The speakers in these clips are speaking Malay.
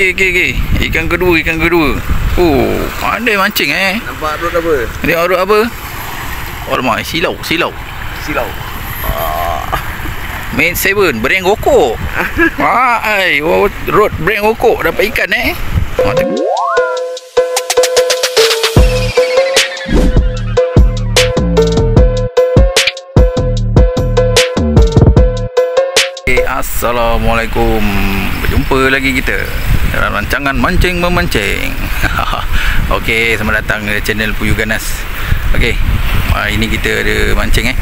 Okey. Ikan kedua. Oh, pandai mancing Nampak rod apa? Dia rod apa? Alamak, silau. Main 7, brand gokok. Rod brand gokok dapat ikan Assalamualaikum. Berjumpa lagi kita dalam rancangan mancing memancing. Okey, selamat datang ke channel Puyuh Ganas. Okey, hari ni kita ada mancing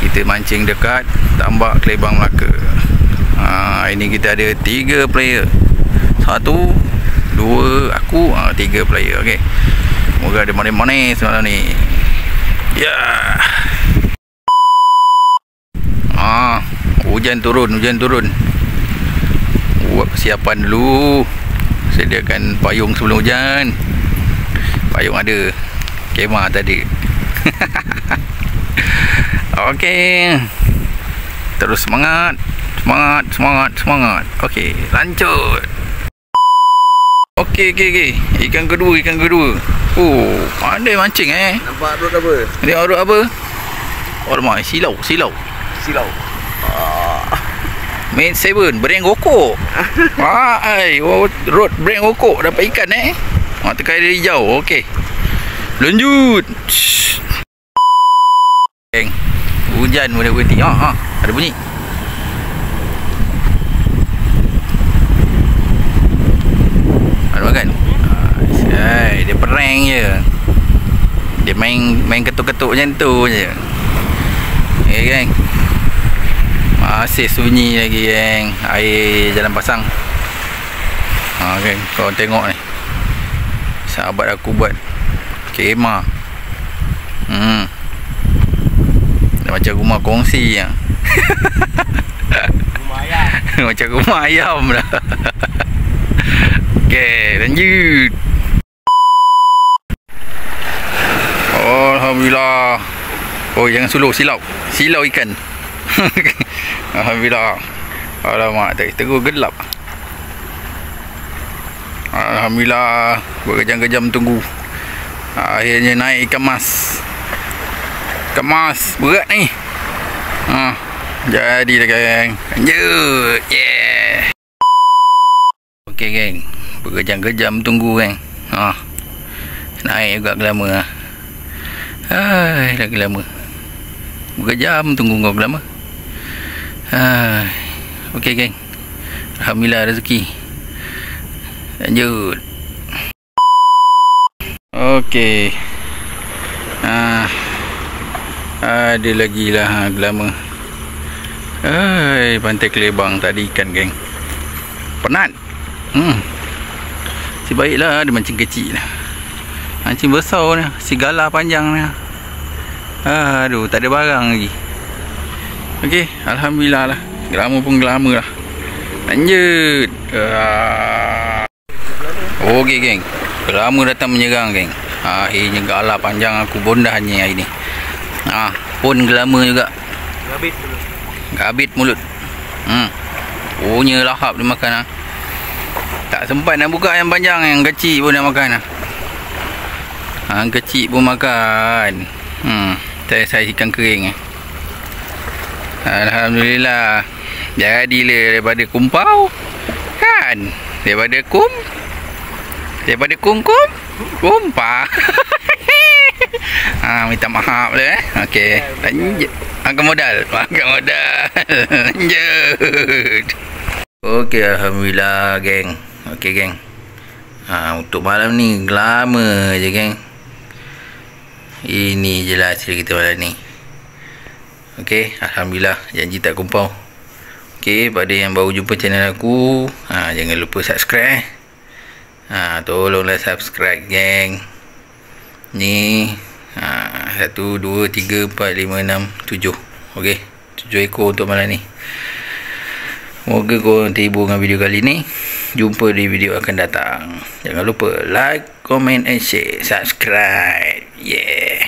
Kita mancing dekat Tambak Kelebang Melaka. Hari ni kita ada 3 player. 1, 2, aku, 3 player. Okey. Moga ada manis-manis semalam ni. Ya. Hujan turun. Buat persiapan dulu. Sediakan payung sebelum hujan. Payung ada, kemah tadi. Okey. Terus semangat. Okey, lanjut. Okey. Ikan kedua. Oh, pandai mancing Nampak rod apa? Dia rod apa? Alamak, silau. Main 7, brand gokok. Rod brand gokok dapat ikan tekai dari jauh. Okey, lanjut. Hujan boleh berhenti. Ada bunyi. Ada makan. Dia perang je. Dia main ketuk-ketuk macam tu je. Okay, geng. Masih sunyi lagi, geng. Air jalan pasang. Geng, korang tengok ni. Sahabat aku buat kemah. Dah macam rumah kongsi ya. Rumah ayam. Macam rumah ayam dah. Okey, lanjut. Alhamdulillah. Oh, jangan suluh, silau ikan. Alhamdulillah. Alamak, tegur gelap. Alhamdulillah, berkejam-kejam tunggu. Akhirnya naik ikan mas. Ikan mas berat ni. Jadilah, geng. Lanjut. Yeah. Okey, geng. Berkejam-kejam tunggu, geng. Naik juga lama. Lagi lama. Berkejam tunggu kau lama. Okey, geng. Alhamdulillah rezeki. Lanjut. Okey. Ada lagi lah lama. Pantai Kelebang tadi ikan, geng. Penat. Si baiklah ada mancing kecil lah. Mancing besar ni, sigala panjang ni. Aduh, tak ada barang lagi. Okey, alhamdulillah lah. Gelama pun gelama lah. Lanjut. Okey, geng. Gelama datang menyerang, geng. Akhirnya gala panjang aku bondahnya hari ni. Pun gelama juga. Gabit mulut. Punya lahap dia makan. Tak sempat nak buka yang panjang, yang kecil pun nak makan. Yang kecil pun makan. Saya ikan kering. Alhamdulillah. Jadilah daripada kumpau. Kan? Daripada kumpah. Minta maaf lah. Okey, lanjut. Makan modal. Lanjut. Okey, alhamdulillah, geng. Okey, geng. Untuk malam ni lama je, geng. Ini je lah cerita kita malam ni. Okey, alhamdulillah, janji tak kumpau. Okey, pada yang baru jumpa channel aku, jangan lupa subscribe. Tolonglah subscribe, geng. Ni 1, 2, 3, 4, 5, 6, 7. Okey, 7 ekor untuk malam ni. Moga korang terhibur dengan video kali ni. Jumpa di video akan datang. Jangan lupa like, comment and share, subscribe. Yeah.